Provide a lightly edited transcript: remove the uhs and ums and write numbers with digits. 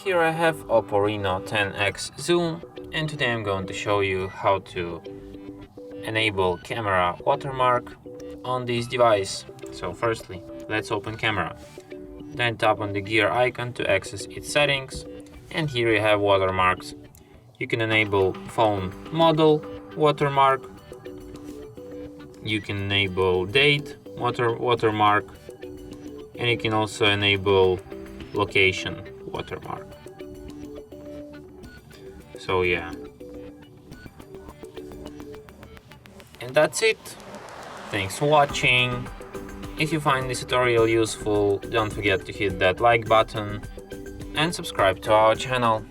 Here I have Oppo Reno 10X zoom, and today I'm going to show you how to enable camera watermark on this device. So firstly, let's open camera. Then tap on the gear icon to access its settings, and here you have watermarks. You can enable phone model watermark, you can enable date watermark, and you can also enable location watermark. So yeah, and that's it. Thanks for watching. If you find this tutorial useful, don't forget to hit that like button and subscribe to our channel.